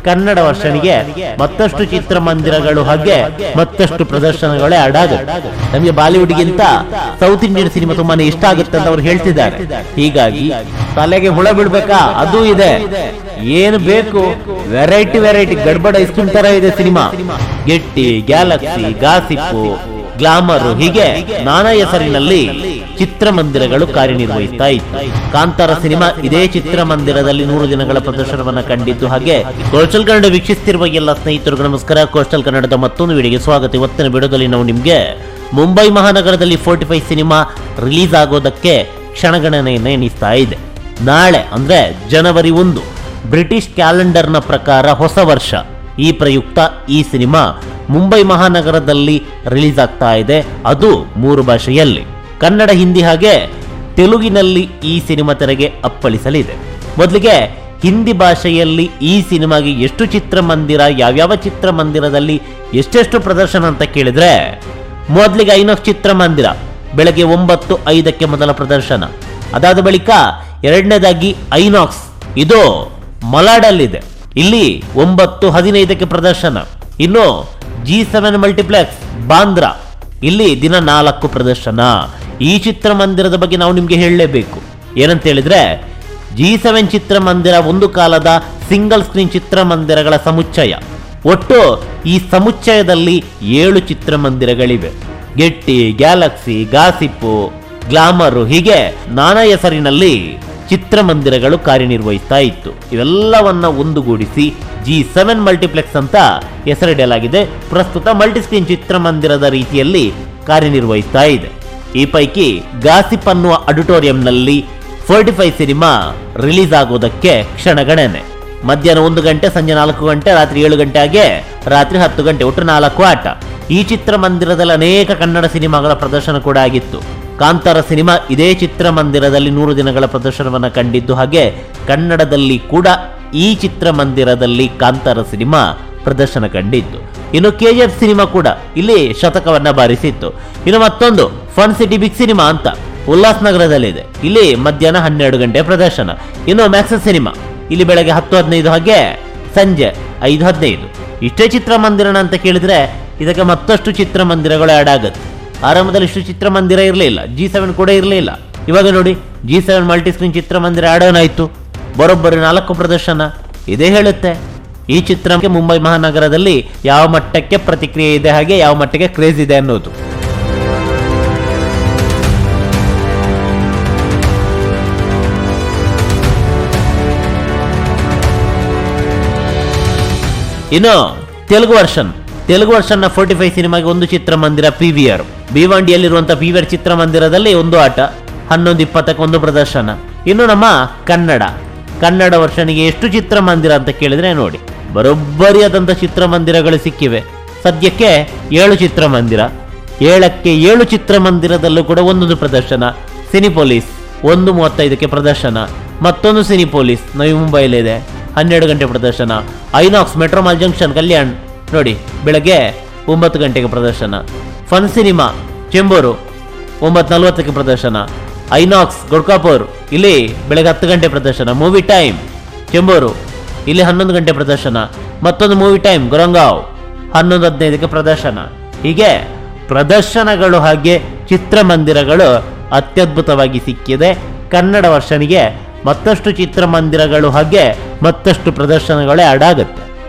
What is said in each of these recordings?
ಕನ್ನಡ ವರ್ಷನಿಗೆ ಮತ್ತಷ್ಟು ಚಿತ್ರಮಂದಿರಗಳು ಹಾಗೆ ಮತ್ತಷ್ಟು ಪ್ರದರ್ಶನಗಳೇ ಆಡಾಗುತ್ತೆ. ನಮಗೆ ಬಾಲಿವುಡ್ಗಿಂತ ಸೌತ್ ಇಂಡಿಯನ್ ಸಿನಿಮಾ ತುಂಬಾನೇ ಇಷ್ಟ ಆಗುತ್ತೆ ಅಂತ ಅವ್ರು ಹೇಳ್ತಿದ್ದಾರೆ. ಹೀಗಾಗಿ ತಲೆಗೆ ಹುಳ ಬಿಡ್ಬೇಕಾ? ಅದು ಇದೆ, ಏನು ಬೇಕು ವೆರೈಟಿ ಗಡ್ಬಡ್ ಐಸ್ ಕ್ರೀಮ್ ತರ ಇದೆ ಸಿನಿಮಾ. ಗೆಟ್ಟಿ, ಗ್ಯಾಲಕ್ಸಿ, ಗಾಸಿಪ್ಪು, ಗ್ಲಾಮರ್ ಹೀಗೆ ನಾನಾ ಹೆಸರಿನಲ್ಲಿ ಚಿತ್ರಮಂದಿರಗಳು ಕಾರ್ಯನಿರ್ವಹಿಸ್ತಾ ಇತ್ತು. ಕಾಂತಾರ ಸಿನಿಮಾ ಇದೇ ಚಿತ್ರಮಂದಿರದಲ್ಲಿ 100 ದಿನಗಳ ಪ್ರದರ್ಶನವನ್ನ ಕಂಡಿದ್ದು. ಹಾಗೆ ಕೋಸ್ಟಲ್ ಕನ್ನಡ ವೀಕ್ಷಿಸುತ್ತಿರುವ ಎಲ್ಲ ಸ್ನೇಹಿತರಿಗೂ ನಮಸ್ಕಾರ. ಕೋಸ್ಟಲ್ ಕನ್ನಡದ ಮತ್ತೊಂದು ವಿಡಿಯೋಗೆ ಸ್ವಾಗತ. ಇವತ್ತಿನ ವಿಡಿಯೋದಲ್ಲಿ ನಾವು ನಿಮ್ಗೆ ಮುಂಬೈ ಮಹಾನಗರದಲ್ಲಿ 45 ಸಿನಿಮಾ ರಿಲೀಸ್ ಆಗೋದಕ್ಕೆ ಕ್ಷಣಗಣನೆಯನ್ನು ಎಣಿಸ್ತಾ ಇದೆ. ನಾಳೆ ಅಂದ್ರೆ ಜನವರಿ 1 ಬ್ರಿಟಿಷ್ ಕ್ಯಾಲೆಂಡರ್ನ ಪ್ರಕಾರ ಹೊಸ ವರ್ಷ. ಈ ಪ್ರಯುಕ್ತ ಈ ಸಿನಿಮಾ ಮುಂಬೈ ಮಹಾನಗರದಲ್ಲಿ ರಿಲೀಸ್ ಆಗ್ತಾ ಇದೆ. ಅದು 3 ಭಾಷೆಯಲ್ಲಿ, ಕನ್ನಡ, ಹಿಂದಿ ಹಾಗೆ ತೆಲುಗಿನಲ್ಲಿ ಈ ಸಿನಿಮಾ ತೆರೆಗೆ ಅಪ್ಪಳಿಸಲಿದೆ. ಮೊದಲಿಗೆ ಹಿಂದಿ ಭಾಷೆಯಲ್ಲಿ ಈ ಸಿನಿಮಾಗೆ ಎಷ್ಟು ಚಿತ್ರಮಂದಿರ, ಯಾವ್ಯಾವ ಚಿತ್ರಮಂದಿರದಲ್ಲಿ ಎಷ್ಟೆಷ್ಟು ಪ್ರದರ್ಶನ ಅಂತ ಕೇಳಿದ್ರೆ, ಮೊದಲಿಗೆ ಐನಾಕ್ಸ್ ಚಿತ್ರಮಂದಿರ ಬೆಳಗ್ಗೆ 9:05 ಮೊದಲ ಪ್ರದರ್ಶನ. ಅದಾದ ಬಳಿಕ ಎರಡನೇದಾಗಿ ಐನಾಕ್ಸ್, ಇದು ಮಲಾಡಲ್ಲಿದೆ, ಇಲ್ಲಿ 9:15 ಪ್ರದರ್ಶನ. ಇನ್ನು G7 ಮಲ್ಟಿಪ್ಲೆಕ್ಸ್ ಬಾಂದ್ರಾ, ಇಲ್ಲಿ ದಿನ 4 ಪ್ರದರ್ಶನ. ಈ ಚಿತ್ರಮಂದಿರದ ಬಗ್ಗೆ ನಾವು ನಿಮ್ಗೆ ಹೇಳಲೇಬೇಕು. ಏನಂತ ಹೇಳಿದ್ರೆ, G7 ಚಿತ್ರಮಂದಿರ ಒಂದು ಕಾಲದ ಸಿಂಗಲ್ ಸ್ಕ್ರೀನ್ ಚಿತ್ರಮಂದಿರಗಳ ಸಮುಚ್ಚಯ. ಒಟ್ಟು ಈ ಸಮುಚ್ಚಯದಲ್ಲಿ 7 ಚಿತ್ರಮಂದಿರಗಳಿವೆ. ಗೆಟ್ಟಿ, ಗ್ಯಾಲಕ್ಸಿ, ಗಾಸಿಪ್ಪು, ಗ್ಲಾಮರ್ ಹೀಗೆ ನಾನಾ ಹೆಸರಿನಲ್ಲಿ ಚಿತ್ರಮಂದಿರಗಳು ಕಾರ್ಯನಿರ್ವಹಿಸ್ತಾ ಇತ್ತು. ಇವೆಲ್ಲವನ್ನ ಒಂದುಗೂಡಿಸಿ G7 ಮಲ್ಟಿಪ್ಲೆಕ್ಸ್ ಅಂತ ಹೆಸರಿಡಲಾಗಿದೆ. ಪ್ರಸ್ತುತ ಮಲ್ಟಿಸ್ಕ್ರೀನ್ ಚಿತ್ರಮಂದಿರದ ರೀತಿಯಲ್ಲಿ ಕಾರ್ಯನಿರ್ವಹಿಸ್ತಾ ಇದೆ. ಈ ಪೈಕಿ ಗಾಸಿಪ್ ಅನ್ನುವ ಆಡಿಟೋರಿಯಂನಲ್ಲಿ 45 ಸಿನಿಮಾ ರಿಲೀಸ್ ಆಗೋದಕ್ಕೆ ಕ್ಷಣಗಣನೆ. ಮಧ್ಯಾಹ್ನ 1 ಗಂಟೆ, ಸಂಜೆ 4 ಗಂಟೆ, ರಾತ್ರಿ 7 ಗಂಟೆ ಹಾಗೆ ರಾತ್ರಿ 10 ಗಂಟೆ, ಒಟ್ಟು 4 ಆಟ. ಈ ಚಿತ್ರಮಂದಿರದಲ್ಲಿ ಅನೇಕ ಕನ್ನಡ ಸಿನಿಮಾಗಳ ಪ್ರದರ್ಶನ ಕೂಡ ಆಗಿತ್ತು. ಕಾಂತಾರ ಸಿನಿಮಾ ಇದೇ ಚಿತ್ರಮಂದಿರದಲ್ಲಿ 100 ದಿನಗಳ ಪ್ರದರ್ಶನವನ್ನ ಕಂಡಿದ್ದು. ಹಾಗೆ ಕನ್ನಡದಲ್ಲಿ ಕೂಡ ಈ ಚಿತ್ರಮಂದಿರದಲ್ಲಿ ಕಾಂತಾರ ಸಿನಿಮಾ ಪ್ರದರ್ಶನ ಕಂಡಿದ್ದು. ಇನ್ನು KGF ಸಿನಿಮಾ ಕೂಡ ಇಲ್ಲಿ ಶತಕವನ್ನ ಬಾರಿಸಿತ್ತು. ಇನ್ನು ಮತ್ತೊಂದು ಫನ್ ಸಿಟಿ ಬಿಗ್ ಸಿನಿಮಾ ಅಂತ ಉಲ್ಲಾಸ್ ನಗರದಲ್ಲಿದೆ, ಇಲ್ಲಿ ಮಧ್ಯಾಹ್ನ 12 ಗಂಟೆ ಪ್ರದರ್ಶನ. ಇನ್ನು ಮ್ಯಾಕ್ಸಸ್ ಸಿನಿಮಾ ಇಲ್ಲಿ ಬೆಳಗ್ಗೆ 10:15 ಹಾಗೆ ಸಂಜೆ 5:15. ಇಷ್ಟೇ ಚಿತ್ರಮಂದಿರನ ಅಂತ ಕೇಳಿದ್ರೆ ಇದಕ್ಕೆ ಮತ್ತಷ್ಟು ಚಿತ್ರಮಂದಿರಗಳು ಆಡ್ ಆಗುತ್ತೆ. ಆರಂಭದಲ್ಲಿ ಇಷ್ಟು ಚಿತ್ರಮಂದಿರ ಇರಲಿಲ್ಲ, G7 ಕೂಡ ಇರಲಿಲ್ಲ. ಇವಾಗ ನೋಡಿ, G7 ಮಲ್ಟಿಸ್ಕ್ರೀನ್ ಚಿತ್ರಮಂದಿರ ಆಡ್ ಆನ್ ಆಯ್ತು. ಬರೋಬ್ಬರಿ 4 ಪ್ರದರ್ಶನ. ಇದೇ ಹೇಳುತ್ತೆ ಈ ಚಿತ್ರಕ್ಕೆ ಮುಂಬೈ ಮಹಾನಗರದಲ್ಲಿ ಯಾವ ಮಟ್ಟಕ್ಕೆ ಪ್ರತಿಕ್ರಿಯೆ ಇದೆ, ಹಾಗೆ ಯಾವ ಮಟ್ಟಿಗೆ ಕ್ರೇಜ್ ಇದೆ ಅನ್ನೋದು. ಇನ್ನು ತೆಲುಗು ವರ್ಷನ್ 45 ಸಿನಿಮಾಗೆ ಒಂದು ಚಿತ್ರಮಂದಿರ PVR, ಭಿವಂಡಿಯಲ್ಲಿರುವಂತಹ PVR ಚಿತ್ರಮಂದಿರದಲ್ಲಿ ಒಂದು ಆಟ. 11:20 ಒಂದು ಪ್ರದರ್ಶನ. ಇನ್ನು ನಮ್ಮ ಕನ್ನಡ ವರ್ಷನಿಗೆ ಎಷ್ಟು ಚಿತ್ರಮಂದಿರ ಅಂತ ಕೇಳಿದ್ರೆ ನೋಡಿ, ಬರೋಬ್ಬರಿಯಾದಂಥ ಚಿತ್ರಮಂದಿರಗಳು ಸಿಕ್ಕಿವೆ. ಸದ್ಯಕ್ಕೆ 7 ಚಿತ್ರಮಂದಿರ. 7ಕ್ಕೆ 7 ಚಿತ್ರಮಂದಿರದಲ್ಲೂ ಕೂಡ ಒಂದೊಂದು ಪ್ರದರ್ಶನ. ಸಿನಿಪೊಲೀಸ್ 1:35 ಪ್ರದರ್ಶನ. ಮತ್ತೊಂದು ಸಿನಿಪೊಲೀಸ್ ನವಿ ಮುಂಬೈಲಿದೆ, 12 ಗಂಟೆ ಪ್ರದರ್ಶನ. ಐನಾಕ್ಸ್ ಮೆಟ್ರೋಮಾಲ್ ಜಂಕ್ಷನ್ ಕಲ್ಯಾಣ್ ನೋಡಿ, ಬೆಳಗ್ಗೆ 9 ಗಂಟೆಗೆ ಪ್ರದರ್ಶನ. ಫನ್ ಸಿನಿಮಾ ಚೆಂಬೂರು 9:40 ಪ್ರದರ್ಶನ. ಐನಾಕ್ಸ್ ಗೊಡ್ಕಾಪುರ್ ಇಲ್ಲಿ ಬೆಳಗ್ಗೆ 10 ಗಂಟೆ ಪ್ರದರ್ಶನ. ಮೂವಿ ಟೈಮ್ ಚೆಂಬೂರು ಇಲ್ಲಿ 11 ಗಂಟೆ ಪ್ರದರ್ಶನ. ಮತ್ತೊಂದು ಮೂವಿ ಟೈಮ್ ಗೊರಂಗಾವ್ 11:15 ಪ್ರದರ್ಶನ. ಹೀಗೆ ಪ್ರದರ್ಶನಗಳು ಹಾಗೆ ಚಿತ್ರಮಂದಿರಗಳು ಅತ್ಯದ್ಭುತವಾಗಿ ಸಿಕ್ಕಿದೆ. ಕನ್ನಡ ವರ್ಷನಿಗೆ ಮತ್ತಷ್ಟು ಚಿತ್ರಮಂದಿರಗಳು ಹಾಗೆ ಮತ್ತಷ್ಟು ಪ್ರದರ್ಶನಗಳೇ ಆಡಾಗುತ್ತೆ.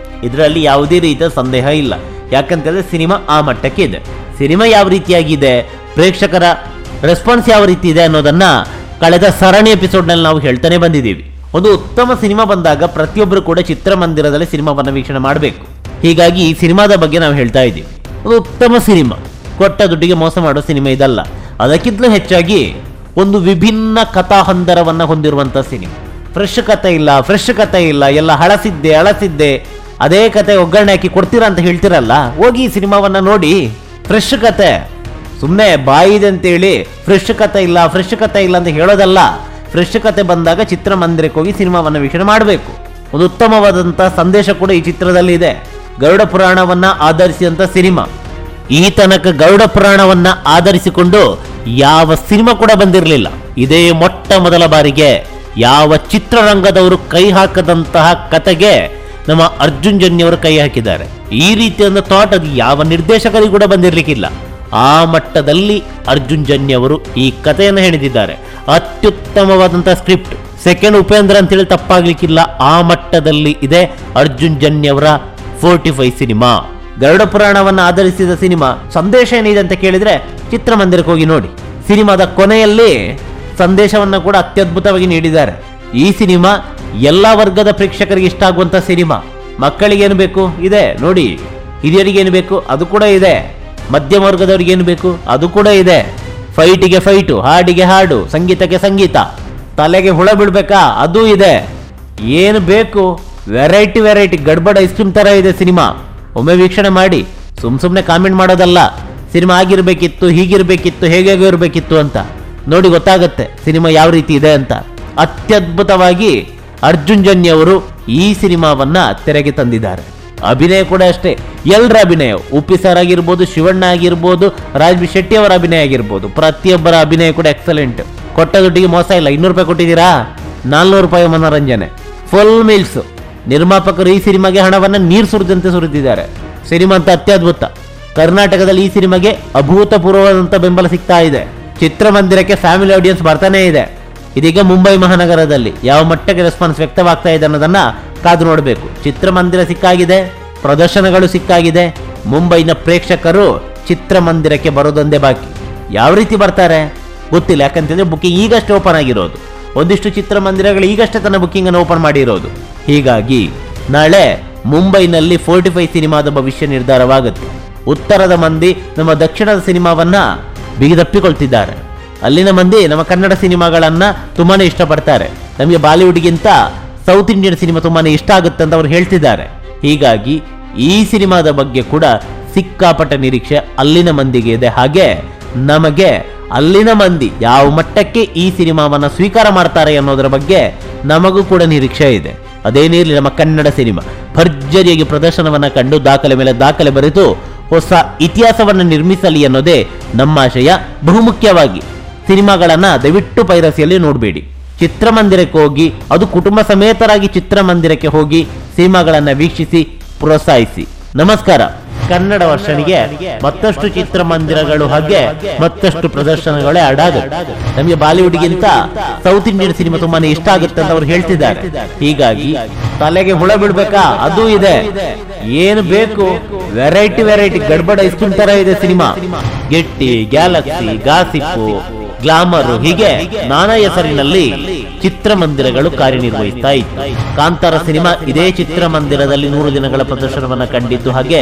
ಇದರಲ್ಲಿ ಯಾವುದೇ ರೀತಿಯ ಸಂದೇಹ ಇಲ್ಲ. ಯಾಕಂತಂದ್ರೆ ಸಿನಿಮಾ ಆ ಮಟ್ಟಕ್ಕೆ ಇದೆ. ಸಿನಿಮಾ ಯಾವ ರೀತಿಯಾಗಿದೆ, ಪ್ರೇಕ್ಷಕರ ರೆಸ್ಪಾನ್ಸ್ ಯಾವ ರೀತಿ ಇದೆ ಅನ್ನೋದನ್ನ ಕಳೆದ ಸರಣಿ ಎಪಿಸೋಡ್ನಲ್ಲಿ ನಾವು ಹೇಳ್ತಾನೆ ಬಂದಿದ್ದೀವಿ. ಒಂದು ಉತ್ತಮ ಸಿನಿಮಾ ಬಂದಾಗ ಪ್ರತಿಯೊಬ್ಬರು ಕೂಡ ಚಿತ್ರಮಂದಿರದಲ್ಲಿ ಸಿನಿಮಾವನ್ನು ವೀಕ್ಷಣೆ ಮಾಡಬೇಕು. ಹೀಗಾಗಿ ಈ ಸಿನಿಮಾದ ಬಗ್ಗೆ ನಾವು ಹೇಳ್ತಾ ಇದ್ದೀವಿ. ಒಂದು ಉತ್ತಮ ಸಿನಿಮಾ, ಕೊಟ್ಟ ದುಡ್ಡಿಗೆ ಮೋಸ ಮಾಡೋ ಸಿನಿಮಾ ಇದಲ್ಲ. ಅದಕ್ಕಿಂತಲೂ ಹೆಚ್ಚಾಗಿ ಒಂದು ವಿಭಿನ್ನ ಕಥಾಹಂದರವನ್ನ ಹೊಂದಿರುವಂತಹ ಸಿನಿಮಾ. ಫ್ರೆಶ್ ಕತೆ ಇಲ್ಲ, ಎಲ್ಲ ಹಳಸಿದ್ದೆ ಅದೇ ಕತೆ ಒಗ್ಗರಣೆ ಹಾಕಿ ಕೊಡ್ತೀರಾ ಅಂತ ಹೇಳ್ತಿರಲ್ಲ, ಹೋಗಿ ಈ ಸಿನಿಮಾವನ್ನ ನೋಡಿ. ಫ್ರೆಶ್ ಕತೆ, ಸುಮ್ಮನೆ ಬಾಯಿದೆ ಅಂತೇಳಿ ಫ್ರೆಶ್ ಕತೆ ಇಲ್ಲ ಅಂತ ಹೇಳೋದಲ್ಲ. ಫ್ರೆಶ್ ಕತೆ ಬಂದಾಗ ಚಿತ್ರಮಂದಿರಕ್ಕೆ ಹೋಗಿ ಸಿನಿಮಾವನ್ನ ವೀಕ್ಷಣೆ ಮಾಡಬೇಕು. ಒಂದು ಉತ್ತಮವಾದಂಥ ಸಂದೇಶ ಕೂಡ ಈ ಚಿತ್ರದಲ್ಲಿ ಇದೆ. ಗರುಡ ಪುರಾಣವನ್ನ ಆಧರಿಸಿದಂಥ ಸಿನಿಮಾ. ಈ ತನಕ ಗರುಡ ಪುರಾಣವನ್ನ ಆಧರಿಸಿಕೊಂಡು ಯಾವ ಸಿನಿಮಾ ಕೂಡ ಬಂದಿರಲಿಲ್ಲ. ಇದೇ ಮೊಟ್ಟ ಮೊದಲ ಬಾರಿಗೆ ಯಾವ ಚಿತ್ರರಂಗದವರು ಕೈ ಹಾಕದಂತಹ ಕತೆಗೆ ನಮ್ಮ ಅರ್ಜುನ್ ಜನ್ಯವರು ಕೈ ಹಾಕಿದ್ದಾರೆ. ಈ ರೀತಿಯ ಥಾಟ್ ಅದು ಯಾವ ನಿರ್ದೇಶಕರಿಗೂ ಕೂಡ ಬಂದಿರಲಿಕ್ಕಿಲ್ಲ. ಆ ಮಟ್ಟದಲ್ಲಿ ಅರ್ಜುನ್ ಜನ್ಯವರು ಈ ಕಥೆಯನ್ನು ಹೆಣೆದಿದ್ದಾರೆ. ಅತ್ಯುತ್ತಮವಾದಂತಹ ಸ್ಕ್ರಿಪ್ಟ್, ಸೆಕೆಂಡ್ ಉಪೇಂದ್ರ ಅಂತೇಳಿ ತಪ್ಪಾಗ್ಲಿಕ್ಕಿಲ್ಲ. ಆ ಮಟ್ಟದಲ್ಲಿ ಇದೆ ಅರ್ಜುನ್ ಜನ್ಯವರ 45 ಸಿನಿಮಾ. ಗರುಡ ಪುರಾಣವನ್ನು ಆಧರಿಸಿದ ಸಿನಿಮಾ. ಸಂದೇಶ ಏನಿದೆ ಅಂತ ಕೇಳಿದ್ರೆ ಚಿತ್ರಮಂದಿರಕ್ಕೆ ಹೋಗಿ ನೋಡಿ. ಸಿನಿಮಾದ ಕೊನೆಯಲ್ಲಿ ಸಂದೇಶವನ್ನು ಕೂಡ ಅತ್ಯದ್ಭುತವಾಗಿ ನೀಡಿದ್ದಾರೆ. ಈ ಸಿನಿಮಾ ಎಲ್ಲಾ ವರ್ಗದ ಪ್ರೇಕ್ಷಕರಿಗೆ ಇಷ್ಟ ಆಗುವಂತ ಸಿನಿಮಾ. ಮಕ್ಕಳಿಗೆ ಏನು ಬೇಕು ಇದೆ ನೋಡಿ, ಹಿರಿಯರಿಗೆ ಏನು ಬೇಕು ಅದು ಕೂಡ ಇದೆ, ಮಧ್ಯಮ ವರ್ಗದವ್ರಿಗೆ ಏನು ಬೇಕು ಅದು ಕೂಡ ಇದೆ. ಫೈಟಿಗೆ ಫೈಟು, ಹಾಡಿಗೆ ಹಾಡು, ಸಂಗೀತಕ್ಕೆ ಸಂಗೀತ, ತಲೆಗೆ ಹುಳ ಬೀಳ್ಬೇಕಾ ಅದು ಇದೆ. ಏನು ಬೇಕು ವೆರೈಟಿ ವೆರೈಟಿ. ಗಡ್ಬಡ್ ಐಸ್ ಕ್ರೀಮ್ ತರ ಇದೆ ಸಿನಿಮಾ. ಒಮ್ಮೆ ವೀಕ್ಷಣೆ ಮಾಡಿ, ಸುಮ್ಮನೆ ಕಾಮೆಂಟ್ ಮಾಡೋದಲ್ಲ. ಸಿನಿಮಾ ಆಗಿರ್ಬೇಕಿತ್ತು, ಹೀಗಿರ್ಬೇಕಿತ್ತು, ಹೇಗೆ ಇರಬೇಕಿತ್ತು ಅಂತ ನೋಡಿ ಗೊತ್ತಾಗುತ್ತೆ ಸಿನಿಮಾ ಯಾವ ರೀತಿ ಇದೆ ಅಂತ. ಅತ್ಯದ್ಭುತವಾಗಿ ಅರ್ಜುನ್ ಜನ್ಯವರು ಈ ಸಿನಿಮಾವನ್ನ ತೆರೆಗೆ ತಂದಿದ್ದಾರೆ. ಅಭಿನಯ ಕೂಡ ಅಷ್ಟೇ, ಎಲ್ಲರ ಅಭಿನಯ, ಉಪ್ಪಿ ಸರ್ ಆಗಿರ್ಬೋದು, ಶಿವಣ್ಣ ಆಗಿರ್ಬೋದು, ರಾಜ್ಬಿ ಶೆಟ್ಟಿ ಅವರ ಅಭಿನಯ ಆಗಿರ್ಬೋದು, ಪ್ರತಿಯೊಬ್ಬರ ಅಭಿನಯ ಕೂಡ ಎಕ್ಸಲೆಂಟ್. ಕೊಟ್ಟ ದುಡ್ಡಿಗೆ ಮೋಸ ಇಲ್ಲ. 200 ರೂಪಾಯಿ ಕೊಟ್ಟಿದ್ದೀರಾ, 400 ರೂಪಾಯಿ ಮನೋರಂಜನೆ, ಫುಲ್ ಮೀಲ್ಸ್. ನಿರ್ಮಾಪಕರು ಈ ಸಿನಿಮಾಗೆ ಹಣವನ್ನ ನೀರು ಸುರಿದಂತೆ ಸುರಿದಿದ್ದಾರೆ. ಸಿನಿಮಾ ಅಂತ ಅತ್ಯದ್ಭುತ. ಕರ್ನಾಟಕದಲ್ಲಿ ಈ ಸಿನಿಮಾಗೆ ಅಭೂತಪೂರ್ವವಾದಂತ ಬೆಂಬಲ ಸಿಗ್ತಾ ಇದೆ. ಚಿತ್ರಮಂದಿರಕ್ಕೆ ಫ್ಯಾಮಿಲಿ ಆಡಿಯನ್ಸ್ ಬರ್ತಾನೆ ಇದೆ. ಇದೀಗ ಮುಂಬೈ ಮಹಾನಗರದಲ್ಲಿ ಯಾವ ಮಟ್ಟಕ್ಕೆ ರೆಸ್ಪಾನ್ಸ್ ವ್ಯಕ್ತವಾಗ್ತಾ ಇದೆ ಅನ್ನೋದನ್ನ ಕಾದು ನೋಡಬೇಕು. ಚಿತ್ರಮಂದಿರ ಸಿಕ್ಕಾಗಿದೆ, ಪ್ರದರ್ಶನಗಳು ಸಿಕ್ಕಾಗಿದೆ. ಮುಂಬೈನ ಪ್ರೇಕ್ಷಕರು ಚಿತ್ರಮಂದಿರಕ್ಕೆ ಬರೋದೊಂದೇ ಬಾಕಿ. ಯಾವ ರೀತಿ ಬರ್ತಾರೆ ಗೊತ್ತಿಲ್ಲ, ಯಾಕಂತಂದ್ರೆ ಬುಕಿಂಗ್ ಈಗಷ್ಟೇ ಓಪನ್ ಆಗಿರೋದು. ಒಂದಿಷ್ಟು ಚಿತ್ರಮಂದಿರಗಳು ಈಗಷ್ಟೇ ತನ್ನ ಬುಕಿಂಗ್ ಅನ್ನು ಓಪನ್ ಮಾಡಿರೋದು. ಹೀಗಾಗಿ ನಾಳೆ ಮುಂಬೈನಲ್ಲಿ 45 ಸಿನಿಮಾದ ಭವಿಷ್ಯ ನಿರ್ಧಾರವಾಗುತ್ತೆ. ಉತ್ತರದ ಮಂದಿ ನಮ್ಮ ದಕ್ಷಿಣದ ಸಿನಿಮಾವನ್ನ ಬಿಗಿದಪ್ಪಿಕೊಳ್ತಿದ್ದಾರೆ. ಅಲ್ಲಿನ ಮಂದಿ ನಮ್ಮ ಕನ್ನಡ ಸಿನಿಮಾಗಳನ್ನ ತುಂಬಾನೇ ಇಷ್ಟಪಡ್ತಾರೆ. ನಮಗೆ ಬಾಲಿವುಡ್ಗಿಂತ ಸೌತ್ ಇಂಡಿಯನ್ ಸಿನಿಮಾ ತುಂಬಾನೇ ಇಷ್ಟ ಆಗುತ್ತೆ ಅಂತ ಅವರು ಹೇಳ್ತಿದ್ದಾರೆ. ಹೀಗಾಗಿ ಈ ಸಿನಿಮಾದ ಬಗ್ಗೆ ಕೂಡ ಸಿಕ್ಕಾಪಟ್ಟ ನಿರೀಕ್ಷೆ ಅಲ್ಲಿನ ಮಂದಿಗೆ ಇದೆ. ಹಾಗೆ ನಮಗೆ ಅಲ್ಲಿನ ಮಂದಿ ಯಾವ ಮಟ್ಟಕ್ಕೆ ಈ ಸಿನಿಮಾವನ್ನ ಸ್ವೀಕಾರ ಮಾಡ್ತಾರೆ ಅನ್ನೋದರ ಬಗ್ಗೆ ನಮಗೂ ಕೂಡ ನಿರೀಕ್ಷೆ ಇದೆ. ಅದೇನಿರಲಿ, ನಮ್ಮ ಕನ್ನಡ ಸಿನಿಮಾ ಭರ್ಜರಿಯಾಗಿ ಪ್ರದರ್ಶನವನ್ನ ಕಂಡು ದಾಖಲೆ ಮೇಲೆ ದಾಖಲೆ ಬರೆದು ಹೊಸ ಇತಿಹಾಸವನ್ನು ನಿರ್ಮಿಸಲಿ ಅನ್ನೋದೇ ನಮ್ಮ ಆಶಯ. ಬಹುಮುಖ್ಯವಾಗಿ ಸಿನಿಮಾಗಳನ್ನ ದಯವಿಟ್ಟು ಪೈರಸಿಯಲ್ಲಿ ನೋಡಬೇಡಿ. ಚಿತ್ರಮಂದಿರಕ್ಕೆ ಹೋಗಿ, ಅದು ಕುಟುಂಬ ಸಮೇತರಾಗಿ ಚಿತ್ರಮಂದಿರಕ್ಕೆ ಹೋಗಿ ಸಿನಿಮಾಗಳನ್ನ ವೀಕ್ಷಿಸಿ, ಪ್ರೋತ್ಸಾಹಿಸಿ. ನಮಸ್ಕಾರ. ಕನ್ನಡ ವರ್ಷನಿಗೆ ಮತ್ತಷ್ಟು ಚಿತ್ರಮಂದಿರಗಳು ಹಾಗೆ ಮತ್ತಷ್ಟು ಪ್ರದರ್ಶನಗಳೇ ಅಡಾಗ. ನಮಗೆ ಬಾಲಿವುಡ್ಗಿಂತ ಸೌತ್ ಇಂಡಿಯನ್ ಸಿನಿಮಾ ತುಂಬಾನೇ ಇಷ್ಟ ಆಗುತ್ತೆ ಅಂತ ಅವರು ಹೇಳ್ತಿದ್ದಾರೆ. ಹೀಗಾಗಿ ತಲೆಗೆ ಹುಳ ಬೀಳ್ಬೇಕಾ ಅದು ಇದೆ. ಏನು ಬೇಕು ವೆರೈಟಿ ವೆರೈಟಿ. ಗಡ್ಬಡ್ ಐಸ್ ಕ್ರೀಮ್ ತರ ಇದೆ ಸಿನಿಮಾ. ಗೆಟ್ಟಿ, ಗ್ಯಾಲಕ್ಸಿ, ಗಾಸಿಪ್ಪು, ಗ್ಲಾಮರ್, ಹೀಗೆ ನಾನಾ ಹೆಸರಿನಲ್ಲಿ ಚಿತ್ರಮಂದಿರಗಳು ಕಾರ್ಯನಿರ್ವಹಿಸ್ತಾ ಇತ್ತು. ಕಾಂತಾರ ಸಿನಿಮಾ ಇದೇ ಚಿತ್ರಮಂದಿರದಲ್ಲಿ 100 ದಿನಗಳ ಪ್ರದರ್ಶನವನ್ನ ಕಂಡಿತ್ತು. ಹಾಗೆ